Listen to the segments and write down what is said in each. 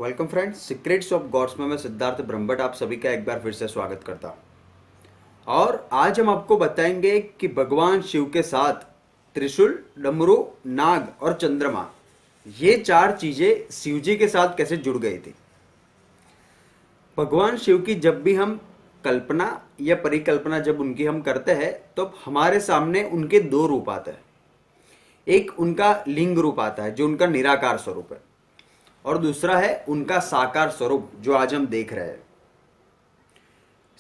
Welcome friends, secrets of gods में मैं सिद्धार्थ ब्रह्मभट्ट आप सभी का एक बार फिर से स्वागत करता हूँ। और आज हम आपको बताएंगे कि भगवान शिव के साथ त्रिशूल, डमरू, नाग और चंद्रमा, ये चार चीजें शिव जी के साथ कैसे जुड़ गई थी। भगवान शिव की जब भी हम कल्पना या परिकल्पना जब उनकी हम करते हैं तो हमारे सामने उनके दो रूप आते हैं। एक उनका लिंग रूप आता है जो उनका निराकार स्वरूप है, और दूसरा है उनका साकार स्वरूप जो आज हम देख रहे हैं।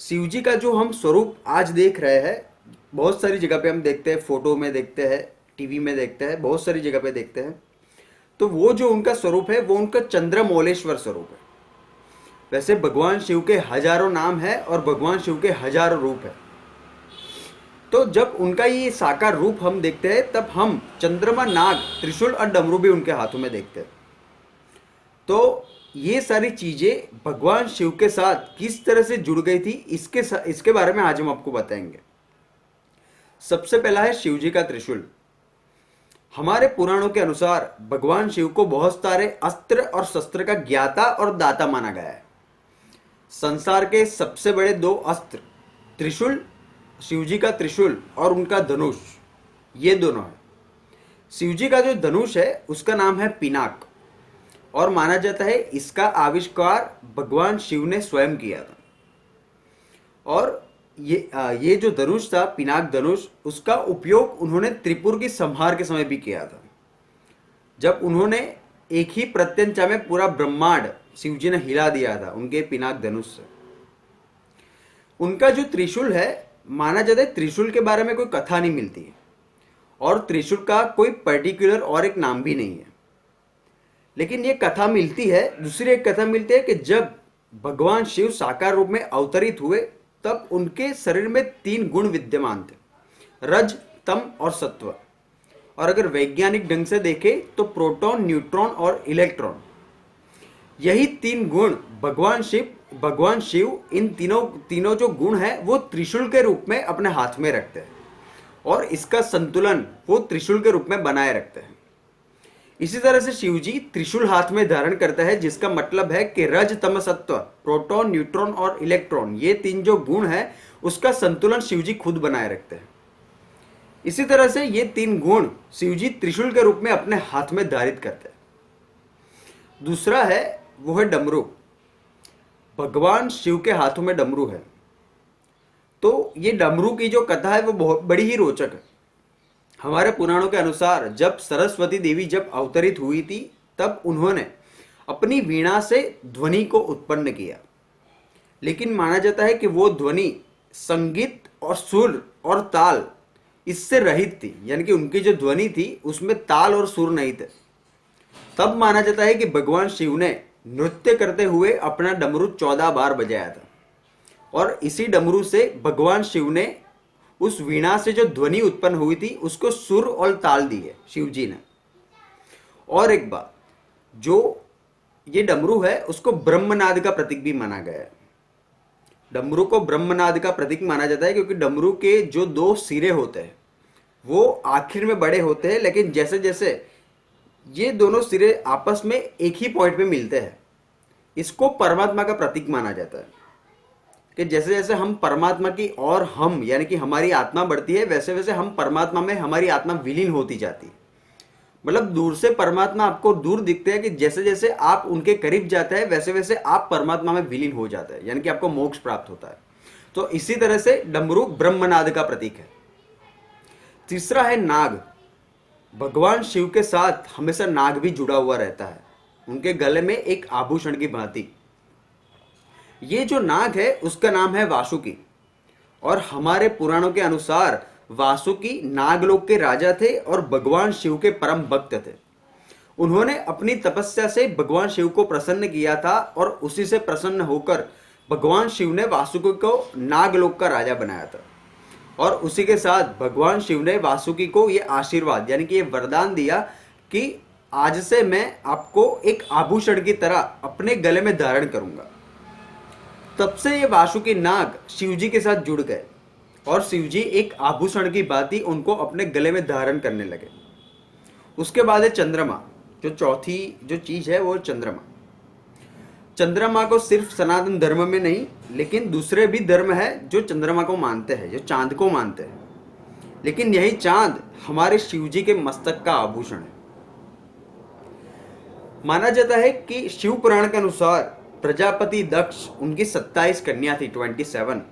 शिव जी का जो हम स्वरूप आज देख रहे हैं, बहुत सारी जगह पे हम देखते हैं, फोटो में देखते हैं, टीवी में देखते हैं, बहुत सारी जगह पे देखते हैं। तो वो जो उनका स्वरूप है वो उनका चंद्रमौलेश्वर स्वरूप है। वैसे भगवान शिव के हजारों नाम है और भगवान शिव के हजारों रूप है। तो जब उनका ये साकार रूप हम देखते हैं तब हम चंद्रमा, नाग, त्रिशूल और डमरू भी उनके हाथों में देखते हैं। तो ये सारी चीजें भगवान शिव के साथ किस तरह से जुड़ गई थी, इसके बारे में आज हम आपको बताएंगे। सबसे पहला है शिव जी का त्रिशूल। हमारे पुराणों के अनुसार भगवान शिव को बहुत सारे अस्त्र और शस्त्र का ज्ञाता और दाता माना गया है। संसार के सबसे बड़े दो अस्त्र त्रिशूल, शिव जी का त्रिशूल और उनका धनुष, ये दोनों है। शिव जी का जो धनुष है उसका नाम है पिनाक, और माना जाता है इसका आविष्कार भगवान शिव ने स्वयं किया था। और ये जो धनुष था, पिनाक धनुष, उसका उपयोग उन्होंने त्रिपुर की संहार के समय भी किया था, जब उन्होंने एक ही प्रत्यंचा में पूरा ब्रह्मांड शिव जी ने हिला दिया था उनके पिनाक धनुष से। उनका जो त्रिशूल है, माना जाता है त्रिशूल के बारे में कोई कथा नहीं मिलती है, और त्रिशूल का कोई पर्टिकुलर और एक नाम भी नहीं है। लेकिन ये कथा मिलती है, दूसरी एक कथा मिलती है कि जब भगवान शिव साकार रूप में अवतरित हुए तब उनके शरीर में 3 गुण विद्यमान थे, रज, तम और सत्व। और अगर वैज्ञानिक ढंग से देखें तो प्रोटॉन, न्यूट्रॉन और इलेक्ट्रॉन, यही 3 गुण भगवान शिव इन तीनों जो गुण है वो त्रिशूल के रूप में अपने हाथ में रखते हैं, और इसका संतुलन वो त्रिशूल के रूप में बनाए रखते हैं। इसी तरह से शिव जी त्रिशूल हाथ में धारण करता है, जिसका मतलब है कि रज, तम, सत्व, प्रोटॉन, न्यूट्रॉन और इलेक्ट्रॉन, ये 3 जो गुण है उसका संतुलन शिव जी खुद बनाए रखते हैं। इसी तरह से ये 3 गुण शिव जी त्रिशूल के रूप में अपने हाथ में धारित करते हैं। दूसरा है वो है डमरू। भगवान शिव के हाथों में डमरू है। तो ये डमरू की जो कथा है वो बहुत बड़ी ही रोचक है। हमारे पुराणों के अनुसार जब सरस्वती देवी जब अवतरित हुई थी तब उन्होंने अपनी वीणा से ध्वनि को उत्पन्न किया, लेकिन माना जाता है कि वो ध्वनि संगीत और सुर और ताल इससे रहित थी, यानी कि उनकी जो ध्वनि थी उसमें ताल और सुर नहीं थे। तब माना जाता है कि भगवान शिव ने नृत्य करते हुए अपना डमरू 14 बार बजाया था, और इसी डमरू से भगवान शिव ने उस वीणा से जो ध्वनि उत्पन्न हुई थी उसको सुर और ताल दी है शिव जी ने। और एक बात, जो ये डमरू है उसको ब्रह्मनाद का प्रतीक भी माना गया है। डमरू को ब्रह्मनाद का प्रतीक माना जाता है क्योंकि डमरू के जो 2 सिरे होते हैं वो आखिर में बड़े होते हैं, लेकिन जैसे जैसे ये दोनों सिरे आपस में एक ही पॉइंट पे मिलते हैं, इसको परमात्मा का प्रतीक माना जाता है। कि जैसे जैसे हम परमात्मा की और हम यानी कि हमारी आत्मा बढ़ती है, वैसे वैसे हम परमात्मा में हमारी आत्मा विलीन होती जाती है। मतलब दूर से परमात्मा आपको दूर दिखते हैं कि जैसे जैसे आप उनके करीब जाते हैं वैसे वैसे आप परमात्मा में विलीन हो जाते हैं, यानी कि आपको मोक्ष प्राप्त होता है। तो इसी तरह से डमरू ब्रह्मनाद का प्रतीक है। तीसरा है नाग। भगवान शिव के साथ हमेशा नाग भी जुड़ा हुआ रहता है, उनके गले में एक आभूषण की भांति। ये जो नाग है उसका नाम है वासुकी, और हमारे पुराणों के अनुसार वासुकी नागलोक के राजा थे और भगवान शिव के परम भक्त थे। उन्होंने अपनी तपस्या से भगवान शिव को प्रसन्न किया था, और उसी से प्रसन्न होकर भगवान शिव ने वासुकी को नागलोक का राजा बनाया था। और उसी के साथ भगवान शिव ने वासुकी को ये आशीर्वाद यानी कि ये वरदान दिया कि आज से मैं आपको एक आभूषण की तरह अपने गले में धारण करूंगा। तब से ये वासुकी नाग शिव जी के साथ जुड़ गए, और शिव जी एक आभूषण की भांति उनको अपने गले में धारण करने लगे। उसके बाद है चंद्रमा। जो चौथी जो चीज है वो चंद्रमा। चंद्रमा को सिर्फ सनातन धर्म में नहीं, लेकिन दूसरे भी धर्म है जो चंद्रमा को मानते हैं, जो चांद को मानते हैं। लेकिन यही चांद हमारे शिव जी के मस्तक का आभूषण है। माना जाता है कि शिव पुराण के अनुसार प्रजापति दक्ष, उनकी 27 कन्या थी, 27,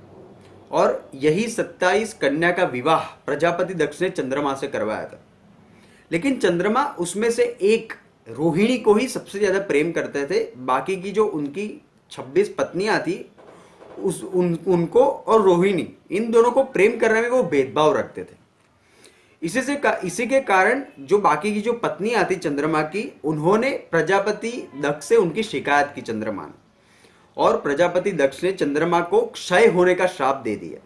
और यही 27 कन्या का विवाह प्रजापति दक्ष ने चंद्रमा से करवाया था। लेकिन चंद्रमा उसमें से एक रोहिणी को ही सबसे ज्यादा प्रेम करते थे। बाकी की जो उनकी 26 पत्नियां थी, उनको और रोहिणी, इन दोनों को प्रेम करने में वो भेदभाव रखते थे। इसी के कारण जो बाकी की जो पत्नियां थी चंद्रमा की, उन्होंने प्रजापति दक्ष से उनकी शिकायत की चंद्रमा ने, और प्रजापति दक्ष ने चंद्रमा को क्षय होने का श्राप दे दिया।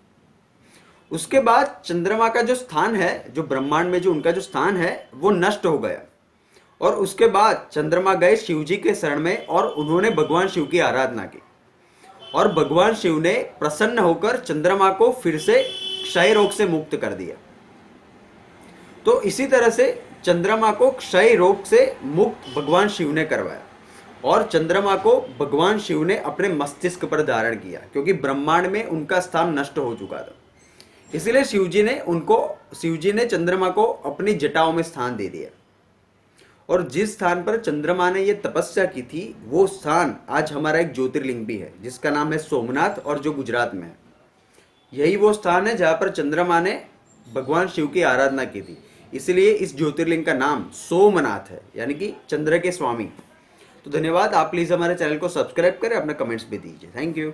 उसके बाद चंद्रमा का जो स्थान है, जो ब्रह्मांड में जो उनका जो स्थान है, वो नष्ट हो गया। और उसके बाद चंद्रमा गए शिव जी के शरण में और उन्होंने भगवान शिव की आराधना की, और भगवान शिव ने प्रसन्न होकर चंद्रमा को फिर से क्षय रोग से मुक्त कर दिया। तो इसी तरह से चंद्रमा को क्षय रोग से मुक्त भगवान शिव ने करवाया, और चंद्रमा को भगवान शिव ने अपने मस्तिष्क पर धारण किया, क्योंकि ब्रह्मांड में उनका स्थान नष्ट हो चुका था। इसलिए शिव जी ने चंद्रमा को अपनी जटाओं में स्थान दे दिया। और जिस स्थान पर चंद्रमा ने यह तपस्या की थी, वो स्थान आज हमारा एक ज्योतिर्लिंग भी है, जिसका नाम है सोमनाथ, और जो गुजरात में है। यही वो स्थान है जहां पर चंद्रमा ने भगवान शिव की आराधना की थी। इसलिए इस ज्योतिर्लिंग का नाम सोमनाथ है, यानी कि चंद्र के स्वामी। तो धन्यवाद। आप प्लीज हमारे चैनल को सब्सक्राइब करें, अपने कमेंट्स भी दीजिए। Thank you.